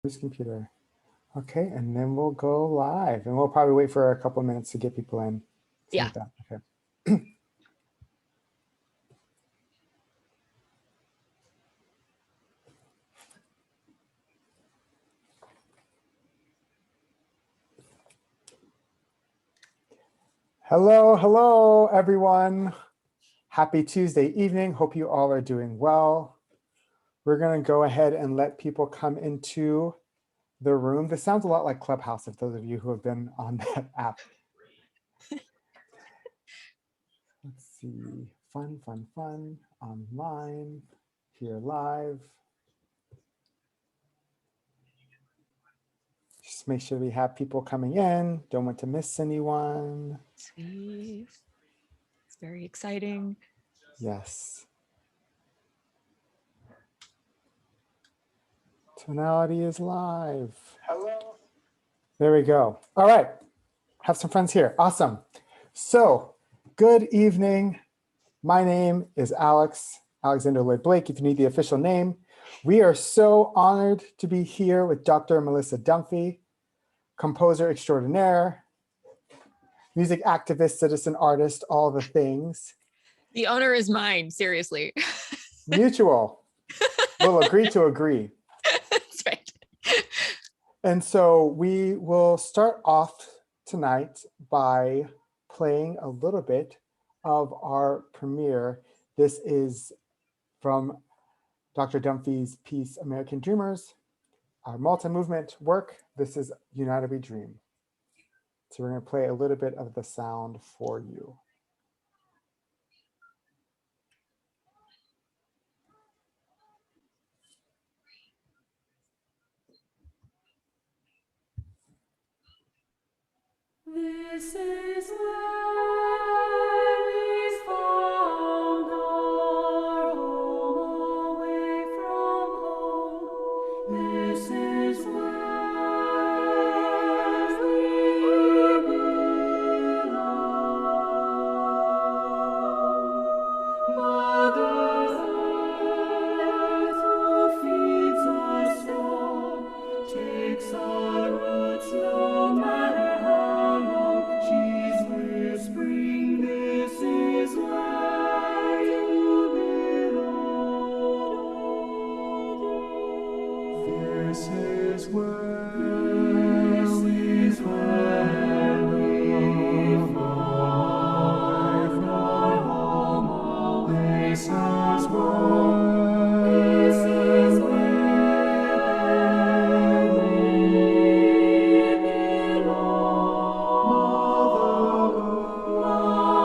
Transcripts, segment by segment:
Whose computer? Okay, and then we'll go live, and we'll probably wait for a couple of minutes to get people in. Yeah. Like that. Okay. Hello, everyone. Happy Tuesday evening. Hope you all are doing well. We're going to go ahead and let people come into the room. This sounds a lot like Clubhouse, if those of you who have been on that app. Let's see. Fun, online, here live. Just make sure we have people coming in. Don't want to miss anyone. Sweet. It's very exciting. Yes. Tonality is live. Hello. There we go. All right. Have some friends here. Awesome. So, good evening. My name is Alexander Lloyd Blake, if you need the official name. We are so honored to be here with Dr. Melissa Dunphy, composer extraordinaire, music activist, citizen artist, all the things. The honor is mine, seriously. Mutual. We'll agree to agree. That's right. And so we will start off tonight by playing a little bit of our premiere. This is from Dr. Dunphy's piece, American Dreamers, our multi-movement work. This is United We Dream. So we're going to play a little bit of the sound for you. This is where we found our home away from home. This is where we belong. Mother Earth, who feeds us all, takes our roots no matter how long. She's whispering, this is where you belong. This is where we find our home away. This is where we belong.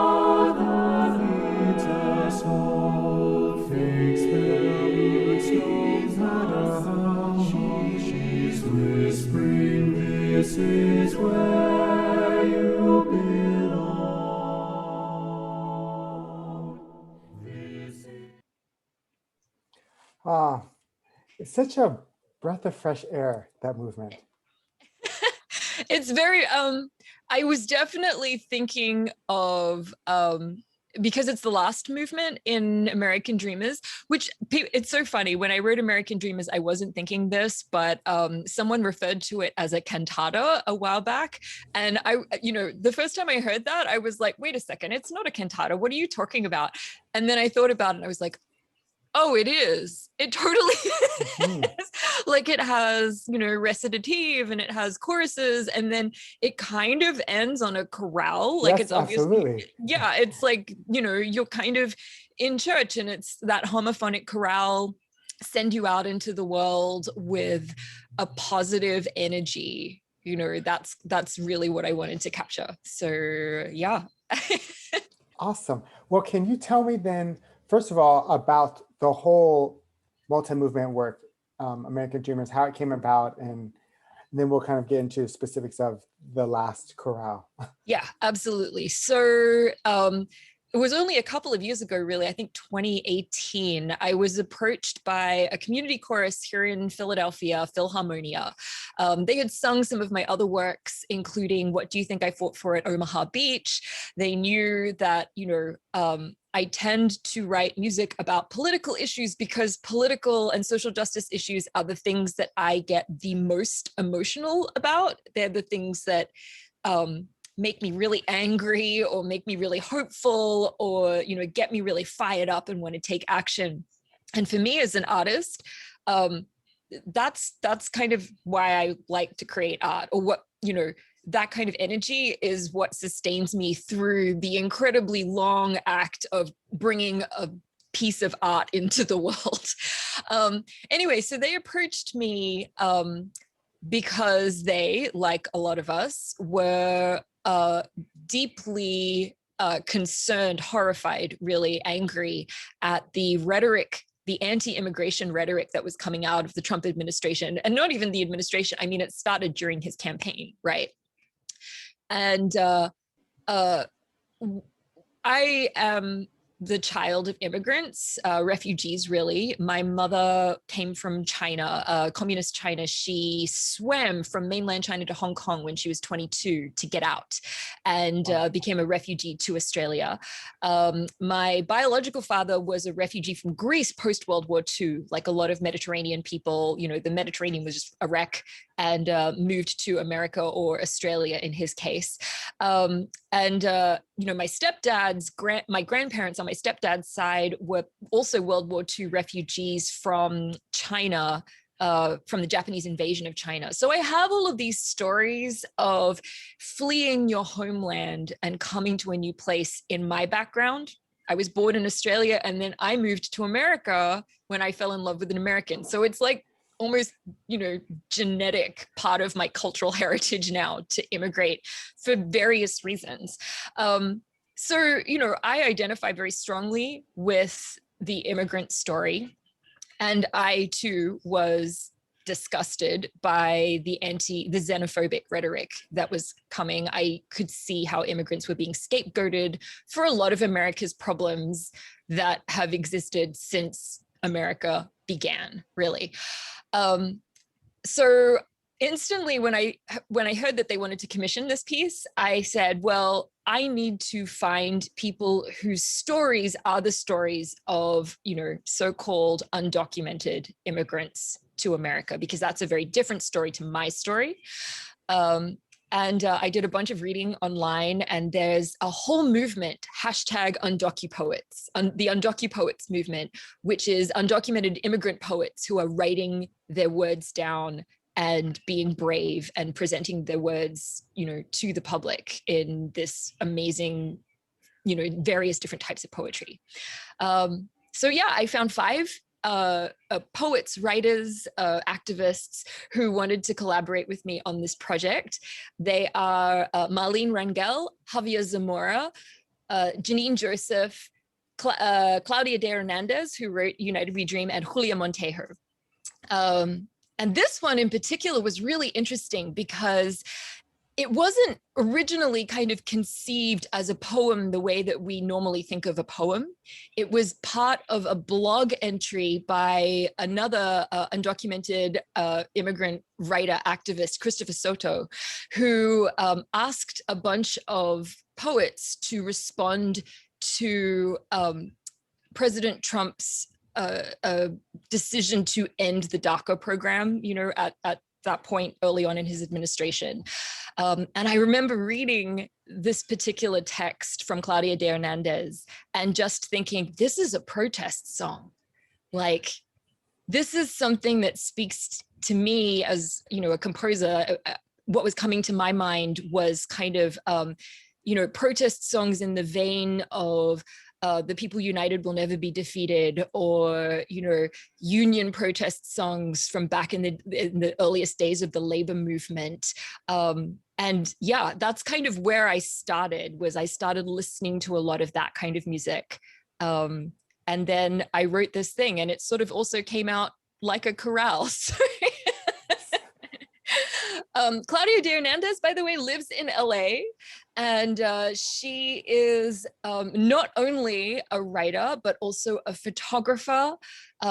Mother feeds us all, takes their roots no matter how long. She's whispering, this is where you belong. It's such a breath of fresh air, that movement. It's very, I was definitely thinking of, because it's the last movement in American Dreamers, which it's so funny. When I wrote American Dreamers, I wasn't thinking this, but someone referred to it as a cantata a while back. And the first time I heard that, I was like, wait a second, it's not a cantata. What are you talking about? And then I thought about it and I was like, oh, it is. It totally is. Like it has, recitative and it has choruses, and then it kind of ends on a chorale. Like Yes, it's obviously, absolutely. yeah, it's like, you're kind of in church and it's that homophonic chorale send you out into the world with a positive energy. That's really what I wanted to capture. So yeah. Awesome. Well, can you tell me then, first of all, about the whole multi-movement work, American Dreamers, how it came about, and then we'll kind of get into specifics of the last chorale. Yeah, absolutely. So it was only a couple of years ago, really, I think 2018, I was approached by a community chorus here in Philadelphia, Philharmonia. They had sung some of my other works, including What Do You Think I Fought For at Omaha Beach. They knew that, I tend to write music about political issues because political and social justice issues are the things that I get the most emotional about. They're the things that make me really angry or make me really hopeful or, get me really fired up and want to take action. And for me as an artist, that's kind of why I like to create art, or what, that kind of energy is what sustains me through the incredibly long act of bringing a piece of art into the world. Anyway, so they approached me because they, like a lot of us, were deeply concerned, horrified, really angry at the rhetoric, the anti-immigration rhetoric that was coming out of the Trump administration, and not even the administration. I mean, it started during his campaign, right? And I am the child of immigrants, refugees, really. My mother came from China, communist China. She swam from mainland China to Hong Kong when she was 22 to get out, and became a refugee to Australia. My biological father was a refugee from Greece post-World War II, like a lot of Mediterranean people. The Mediterranean was just a wreck, and moved to America or Australia in his case. My stepdad's my grandparents on my stepdad's side were also World War II refugees from China, from the Japanese invasion of China. So I have all of these stories of fleeing your homeland and coming to a new place in my background. I was born in Australia, and then I moved to America when I fell in love with an American. So it's like almost, genetic part of my cultural heritage now to immigrate for various reasons. So, I identify very strongly with the immigrant story. And I too was disgusted by the xenophobic rhetoric that was coming. I could see how immigrants were being scapegoated for a lot of America's problems that have existed since America began, really. So instantly when I heard that they wanted to commission this piece, I said, well, I need to find people whose stories are the stories of, so-called undocumented immigrants to America, because that's a very different story to my story. I did a bunch of reading online, and there's a whole movement, #UndocuPoets, the UndocuPoets movement, which is undocumented immigrant poets who are writing their words down and being brave and presenting their words, to the public in this amazing, various different types of poetry. So yeah, I found 5 poets, writers, activists who wanted to collaborate with me on this project. They are Marlene Rangel, Javier Zamora, Janine Joseph, Claudia de Hernandez, who wrote United We Dream, and Julia Montejo. And this one in particular was really interesting because it wasn't originally kind of conceived as a poem the way that we normally think of a poem. It was part of a blog entry by another undocumented immigrant writer activist, Christopher Soto, who asked a bunch of poets to respond to President Trump's decision to end the DACA program, at that point early on in his administration. And I remember reading this particular text from Claudia de Hernandez and just thinking, this is a protest song. Like, this is something that speaks to me as, a composer. What was coming to my mind was kind of, protest songs in the vein of The People United Will Never Be Defeated, or, union protest songs from back in the earliest days of the labor movement. And yeah, that's kind of where I started listening to a lot of that kind of music. And then I wrote this thing, and it sort of also came out like a chorale. Claudia de Hernandez, by the way, lives in LA, and she is not only a writer, but also a photographer.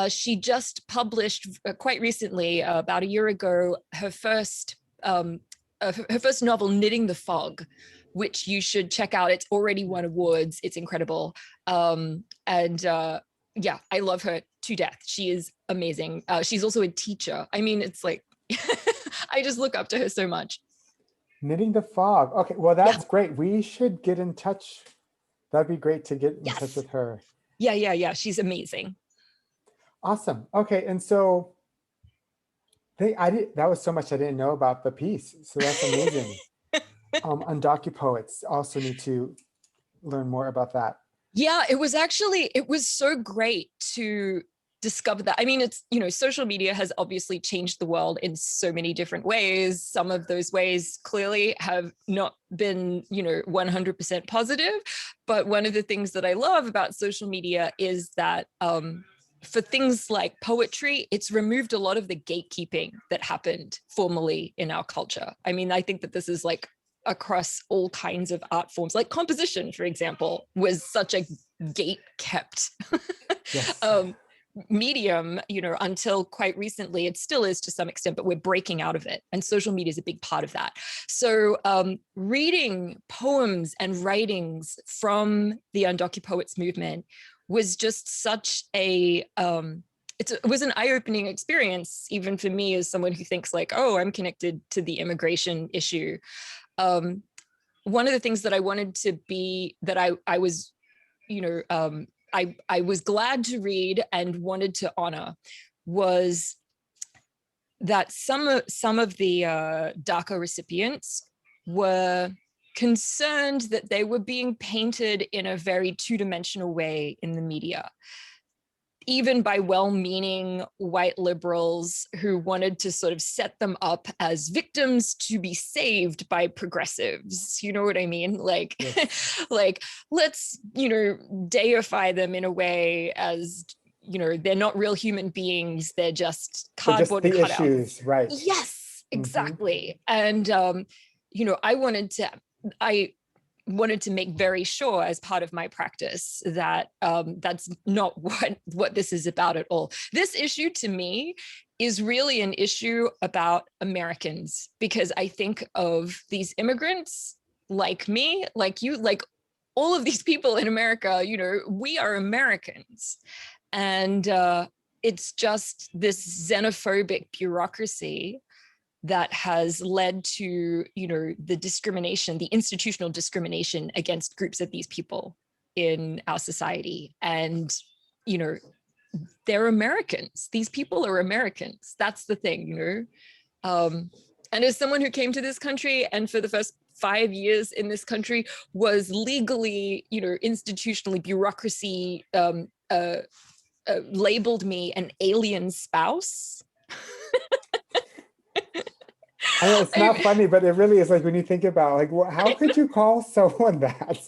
She just published quite recently, about a year ago, her first novel, Knitting the Fog, which you should check out. It's already won awards. It's incredible. Yeah, I love her to death. She is amazing. She's also a teacher. I mean, it's like, I just look up to her so much. Knitting the Fog. Okay, well, that's Yeah. great. We should get in touch. That'd be great to get in touch Yes. with her. Yeah. She's amazing. Awesome. Okay, and so that was so much I didn't know about the piece. So that's amazing. Undocupoets also need to learn more about that. Yeah, it was so great to discover that. I mean, it's, social media has obviously changed the world in so many different ways. Some of those ways clearly have not been, 100% positive. But one of the things that I love about social media is that for things like poetry, it's removed a lot of the gatekeeping that happened formerly in our culture. I mean, I think that this is like across all kinds of art forms, like composition, for example, was such a gate kept Yes. medium, until quite recently. It still is to some extent, but we're breaking out of it. And social media is a big part of that. So reading poems and writings from the Undocupoets movement was just such a, it was an eye-opening experience, even for me as someone who thinks like, oh, I'm connected to the immigration issue. One of the things that I wanted to be, that I was, I was glad to read and wanted to honor, was that some of the DACA recipients were concerned that they were being painted in a very two-dimensional way in the media, even by well-meaning white liberals who wanted to sort of set them up as victims to be saved by progressives. You know what I mean? Like, yes. Like, let's, deify them in a way as, they're not real human beings. They're just cardboard just the cutouts. Issues, right? Yes, exactly. And, I wanted to make very sure as part of my practice that that's not what this is about at all. This issue to me is really an issue about Americans, because I think of these immigrants like me, like you, like all of these people in America, we are Americans. And it's just this xenophobic bureaucracy that has led to, the discrimination, the institutional discrimination against groups of these people in our society. And, they're Americans. These people are Americans. That's the thing, And as someone who came to this country and for the first 5 years in this country was legally, institutionally, bureaucracy labeled me an alien spouse. I know it's not funny, but it really is. Like when you think about like, how could you call someone that?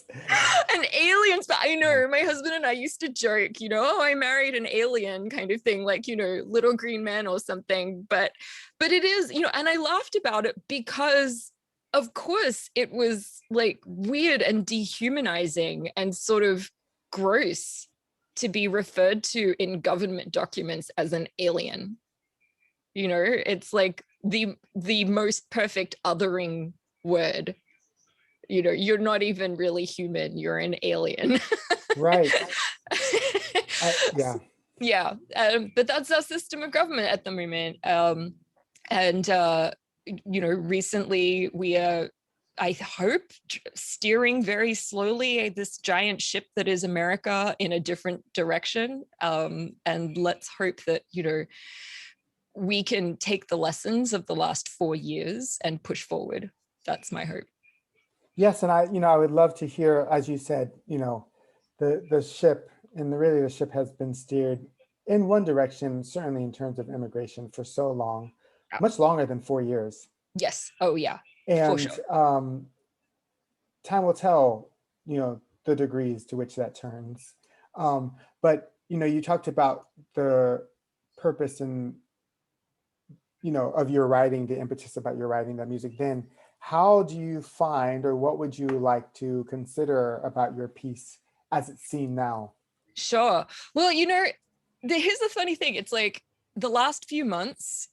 An alien spouse. I know my husband and I used to joke, oh, I married an alien kind of thing, like, little green man or something. But it is, and I laughed about it because of course it was like weird and dehumanizing and sort of gross to be referred to in government documents as an alien. It's like the most perfect othering word. You're not even really human, you're an alien. Right. Yeah. Yeah. But that's our system of government at the moment. Recently we are, I hope, steering very slowly this giant ship that is America in a different direction. And let's hope that, we can take the lessons of the last 4 years and push forward. That's my hope. Yes, and I would love to hear, as you said, the ship, and really the ship has been steered in one direction, certainly in terms of immigration, for so long, much longer than 4 years. Yes. Oh yeah. And for sure. Time will tell, the degrees to which that turns. But you talked about the purpose and of your writing, the impetus about your writing that music. Then how do you find, or what would you like to consider about your piece as it's seen now? Sure. Well, here's the funny thing. It's like the last few months,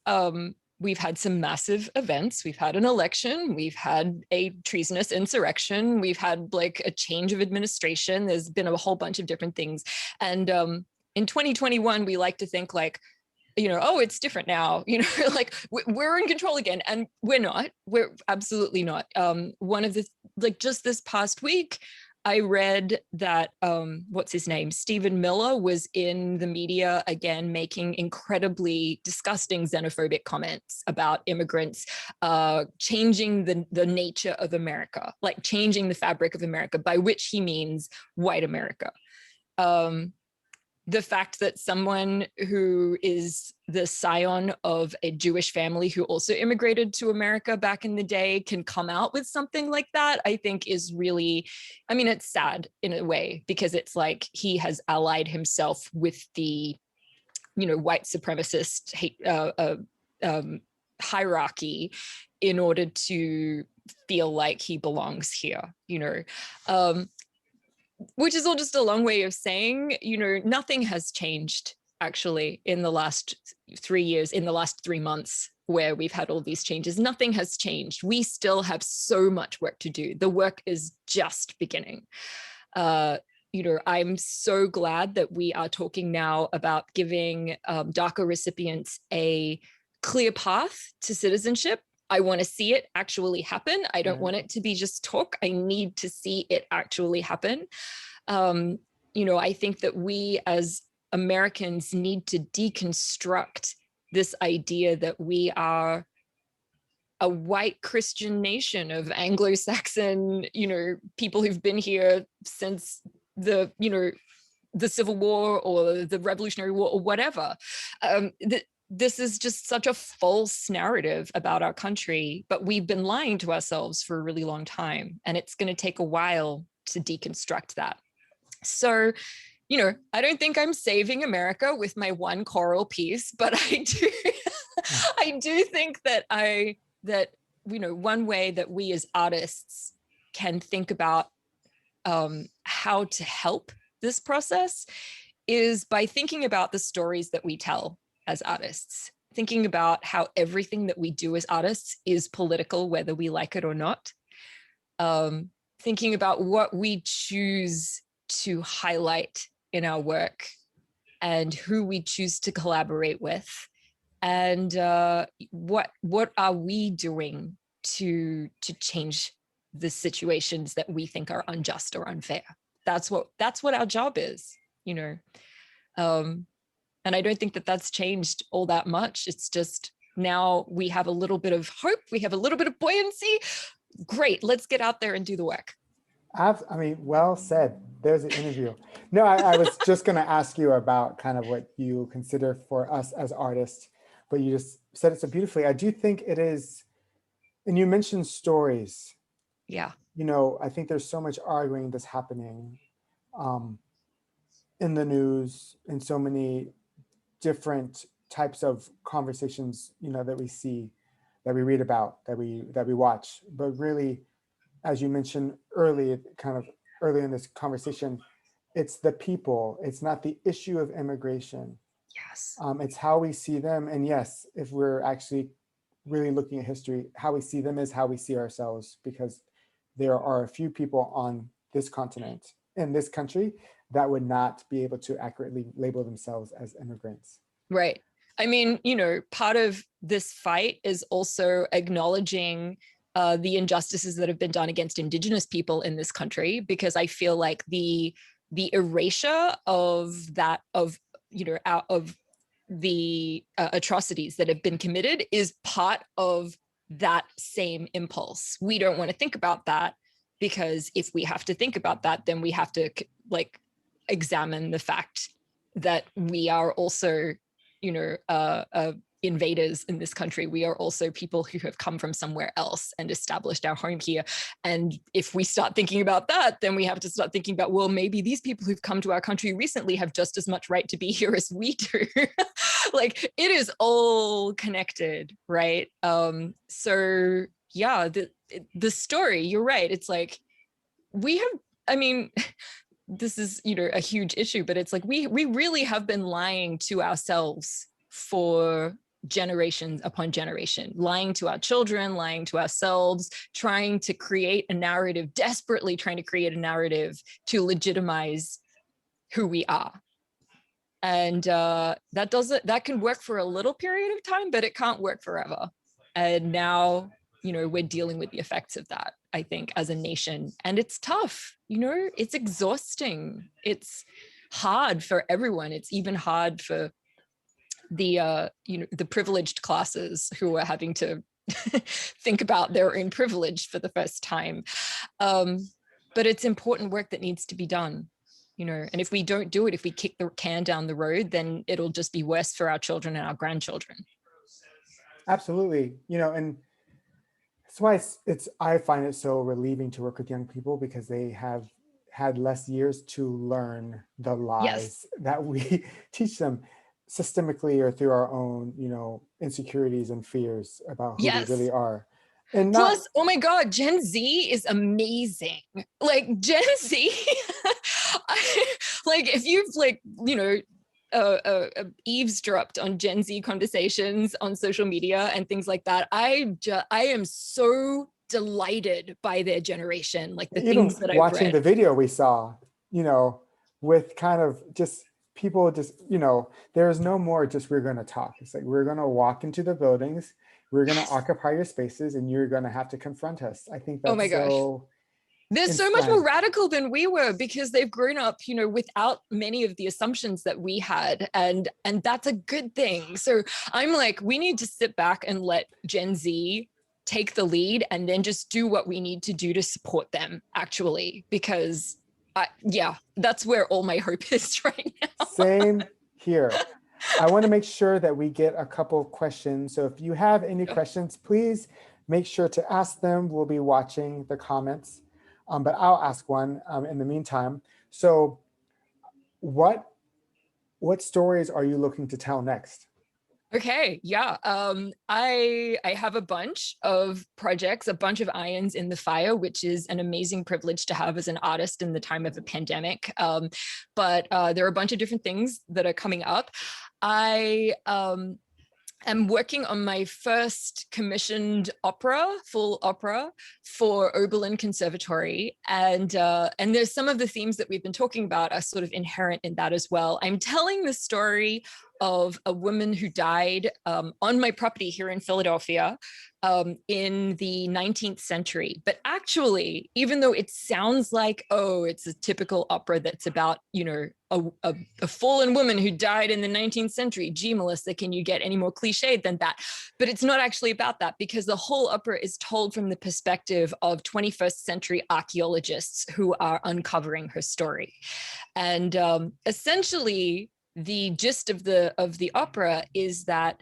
we've had some massive events. We've had an election. We've had a treasonous insurrection. We've had like a change of administration. There's been a whole bunch of different things. And in 2021, we like to think like, oh, it's different now, like we're in control again. And we're not. We're absolutely not. One of the, like just this past week, I read that, what's his name? Stephen Miller was in the media again, making incredibly disgusting xenophobic comments about immigrants, changing the nature of America, like changing the fabric of America, by which he means white America. The fact that someone who is the scion of a Jewish family who also immigrated to America back in the day can come out with something like that, I think is really, I mean, it's sad in a way, because it's like he has allied himself with the, white supremacist hierarchy in order to feel like he belongs here, which is all just a long way of saying, nothing has changed actually in the last 3 years, in the last 3 months where we've had all these changes. Nothing has changed. We still have so much work to do. The work is just beginning. I'm so glad that we are talking now about giving DACA recipients a clear path to citizenship. I want to see it actually happen. I don't want it to be just talk. I need to see it actually happen. I think that we as Americans need to deconstruct this idea that we are a white Christian nation of Anglo-Saxon, people who've been here since the Civil War or the Revolutionary War or whatever. This is just such a false narrative about our country, but we've been lying to ourselves for a really long time, and it's going to take a while to deconstruct that. So, I don't think I'm saving America with my one choral piece, but I do, I do think that one way that we as artists can think about how to help this process is by thinking about the stories that we tell as artists, thinking about how everything that we do as artists is political, whether we like it or not, thinking about what we choose to highlight in our work and who we choose to collaborate with, and what are we doing to change the situations that we think are unjust or unfair. That's what our job is, and I don't think that that's changed all that much. It's just now we have a little bit of hope. We have a little bit of buoyancy. Great. Let's get out there and do the work. Well said. There's an interview. No, I was just going to ask you about kind of what you consider for us as artists, but you just said it so beautifully. I do think it is, and you mentioned stories. Yeah. I think there's so much arguing that's happening in the news, in so many different types of conversations, that we see, that we read about, that we watch. But really, as you mentioned early in this conversation, it's the people. It's not the issue of immigration. Yes. It's how we see them. And yes, if we're actually really looking at history, how we see them is how we see ourselves, because there are a few people on this continent, in this country, that would not be able to accurately label themselves as immigrants. Right. I mean, part of this fight is also acknowledging the injustices that have been done against Indigenous people in this country, because I feel like the erasure of that, of the atrocities that have been committed is part of that same impulse. We don't want to think about that, because if we have to think about that, then we have to examine the fact that we are also, invaders in this country. We are also people who have come from somewhere else and established our home here. And if we start thinking about that, then we have to start thinking about, well, maybe these people who've come to our country recently have just as much right to be here as we do. Like, it is all connected, right? So yeah, the story, you're right. It's like, this is, a huge issue, but it's like, we really have been lying to ourselves for generations upon generation, lying to our children, lying to ourselves, trying to create a narrative, desperately trying to create a narrative to legitimize who we are. And that can work for a little period of time, but it can't work forever. And now, we're dealing with the effects of that, I think, as a nation. And it's tough, it's exhausting. It's hard for everyone. It's even hard for the privileged classes who are having to think about their own privilege for the first time. But it's important work that needs to be done. And if we don't do it, if we kick the can down the road, then it'll just be worse for our children and our grandchildren. Absolutely. And that's why I find it so relieving to work with young people, because they have had less years to learn the lies that we teach them systemically or through our own, insecurities and fears about who they really are. And plus, oh my God, Gen Z is amazing. Like Gen Z, if you've eavesdropped on Gen Z conversations on social media and things like that, I am so delighted by their generation. Like the things that I've watching read. the video we saw, with kind of just people there's no more just we're going to talk. It's like, we're going to walk into the buildings, we're going to occupy your spaces, and you're going to have to confront us. I think that's oh my gosh. They're so much more radical than we were, because they've grown up, without many of the assumptions that we had. And that's a good thing. So I'm like, we need to sit back and let Gen Z take the lead, and then just do what we need to do to support them, actually, because that's where all my hope is right now. Same here. I want to make sure that we get a couple of questions. So if you have any questions, please make sure to ask them. We'll be watching the comments, but I'll ask one in the meantime. So what stories are you looking to tell next? Okay, yeah. I have a bunch of projects, a bunch of irons in the fire, which is an amazing privilege to have as an artist in the time of a pandemic. But there are a bunch of different things that are coming up. I am working on my first commissioned full opera for Oberlin Conservatory. And there's some of the themes that we've been talking about are sort of inherent in that as well. I'm telling the story of a woman who died on my property here in Philadelphia in the 19th century. But actually, even though it sounds like, it's a typical opera that's about, a fallen woman who died in the 19th century. Gee, Melissa, can you get any more cliched than that? But it's not actually about that, because the whole opera is told from the perspective of 21st century archaeologists who are uncovering her story. And essentially, the gist of the opera is that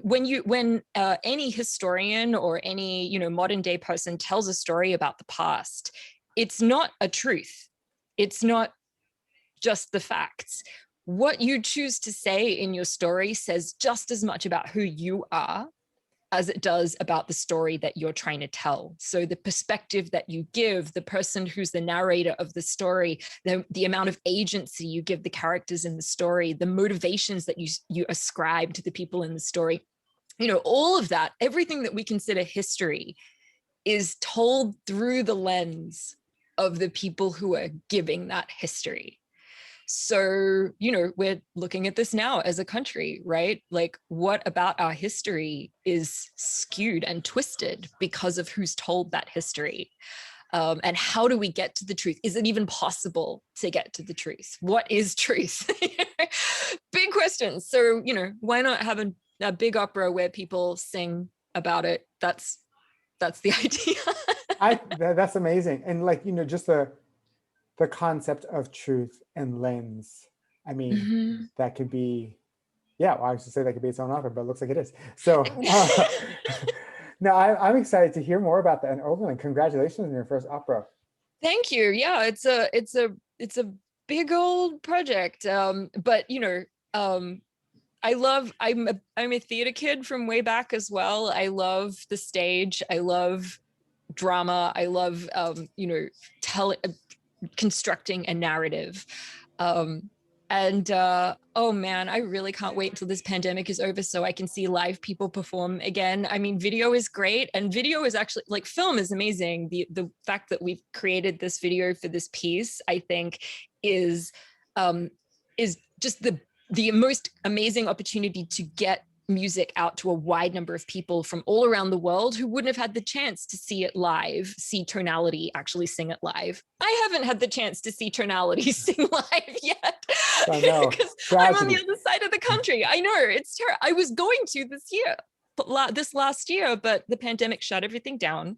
when any historian or any modern day person tells a story about the past, it's not a truth. It's not just the facts. What you choose to say in your story says just as much about who you are as it does about the story that you're trying to tell. So the perspective that you give, the person who's the narrator of the story, the amount of agency you give the characters in the story, the motivations that you ascribe to the people in the story, all of that, everything that we consider history is told through the lens of the people who are giving that history. So, we're looking at this now as a country, right? Like, what about our history is skewed and twisted because of who's told that history? And how do we get to the truth? Is it even possible to get to the truth? What is truth? Big questions. So, why not have a big opera where people sing about it? That's the idea. That's amazing. And just the concept of truth and lens. I mean, that could be, I was to say that could be its own opera, but it looks like it is. So no, I'm excited to hear more about that. And Oberlin, congratulations on your first opera. Thank you. Yeah, it's a big old project. But I'm a theater kid from way back as well. I love the stage. I love drama. I love constructing a narrative. And oh man, I really can't wait until this pandemic is over so I can see live people perform again. I mean, video is great, and video is actually like film is amazing. The fact that we've created this video for this piece, I think, is um, is just the most amazing opportunity to get music out to a wide number of people from all around the world who wouldn't have had the chance to see it live, see Tonality actually sing it live. I haven't had the chance to see Tonality sing live yet. I know. Because I'm on the Tragedy. other side of the country. I know, it's terrible. I was going to this last year, but the pandemic shut everything down.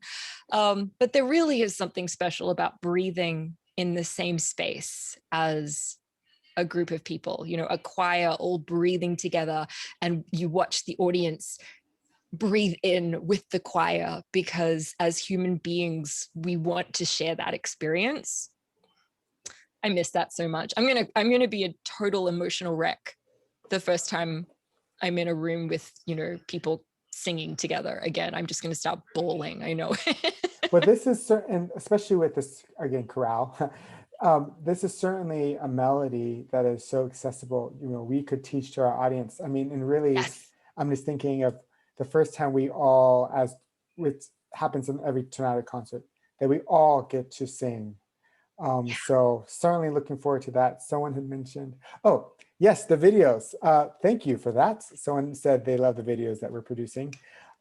But there really is something special about breathing in the same space as a group of people, you know, a choir all breathing together, and you watch the audience breathe in with the choir, because as human beings, we want to share that experience. I miss that so much. I'm gonna be a total emotional wreck the first time I'm in a room with, you know, people singing together again. I'm just gonna start bawling. I know. Well, this is certain, especially with this, again, chorale. This is certainly a melody that is so accessible. You know, we could teach to our audience. I mean, and really, Yes. I'm just thinking of the first time we all, as which happens in every Tonality concert, that we all get to sing. So certainly looking forward to that. Someone had mentioned, oh, yes, the videos. Thank you for that. Someone said they love the videos that we're producing.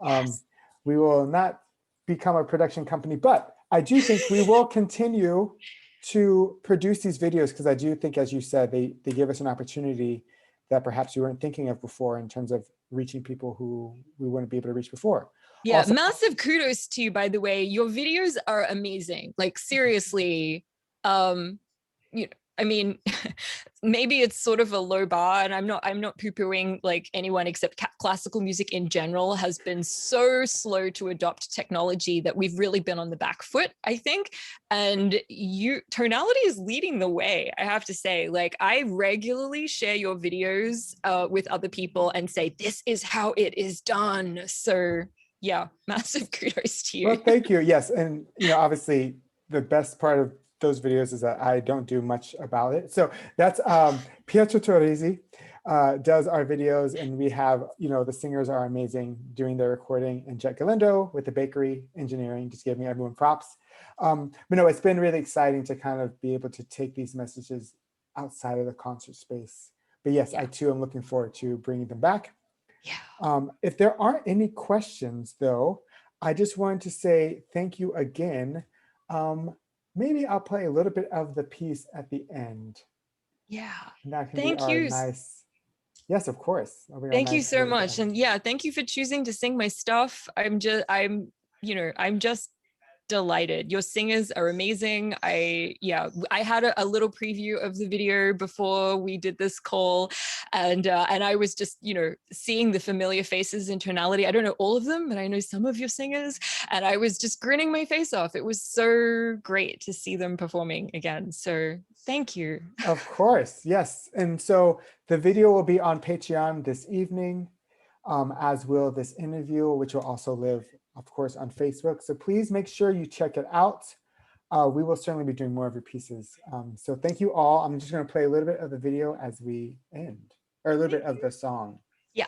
Yes. We will not become a production company, but I do think we will continue to produce these videos, because I do think, as you said, they give us an opportunity that perhaps we weren't thinking of before in terms of reaching people who we wouldn't be able to reach before. Yeah, Also, massive kudos to you, by the way. Your videos are amazing. Like seriously, um, you know, I mean, maybe it's sort of a low bar, and I'm not poo-pooing like anyone, except classical music in general has been so slow to adopt technology that we've really been on the back foot, I think. And Tonality is leading the way, I have to say. Like, I regularly share your videos with other people and say, this is how it is done. So yeah, massive kudos to you. well, thank you. Yes, and you know, obviously, the best part of those videos is that I don't do much about it. So that's Pietro Torrisi does our videos, and we have, you know, the singers are amazing doing their recording, and Jet Galindo with the bakery engineering, just giving everyone props. But no, it's been really exciting to kind of be able to take these messages outside of the concert space. But yes, I too am looking forward to bringing them back. Yeah. If there aren't any questions, though, I just wanted to say thank you again. Maybe I'll play a little bit of the piece at the end. Yeah. And that can be Thank our you. nice, yes, of course. That'll be our Thank you nice so little much. bit. And yeah, thank you for choosing to sing my stuff. I'm just delighted. Your singers are amazing. I had a little preview of the video before we did this call, and I was just, you know, seeing the familiar faces in Tonality. I don't know all of them, but I know some of your singers, and I was just grinning my face off. It was so great to see them performing again. So thank you. Of course, yes. And so the video will be on Patreon this evening, as will this interview, which will also live, of course, on Facebook. So please make sure you check it out. We will certainly be doing more of your pieces. So thank you all. I'm just going to play a little bit of the video as we end, or a little bit of the song. Yeah.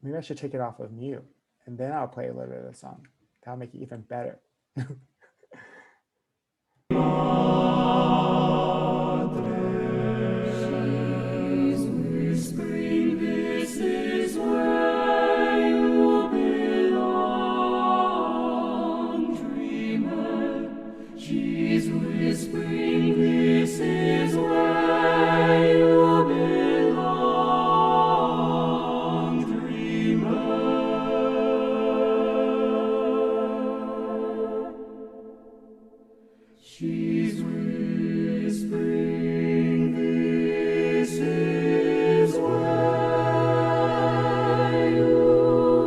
Maybe I should take it off of mute, and then I'll play a little bit of the song. That'll make it even better. This is where you belong, dreamer. She's whispering, this is where you belong, dreamer. She's whispering, this is where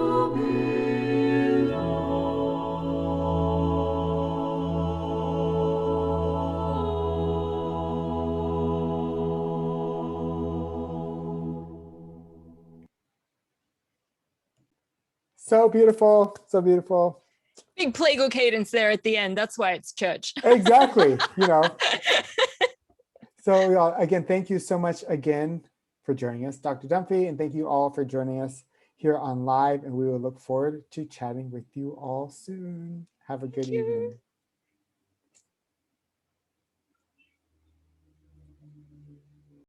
you belong. So beautiful, so beautiful. Big plagal cadence there at the end. That's why it's church. Exactly. So again, thank you so much again for joining us, Dr. Dunphy, and thank you all for joining us here on live. And we will look forward to chatting with you all soon. Have a good evening.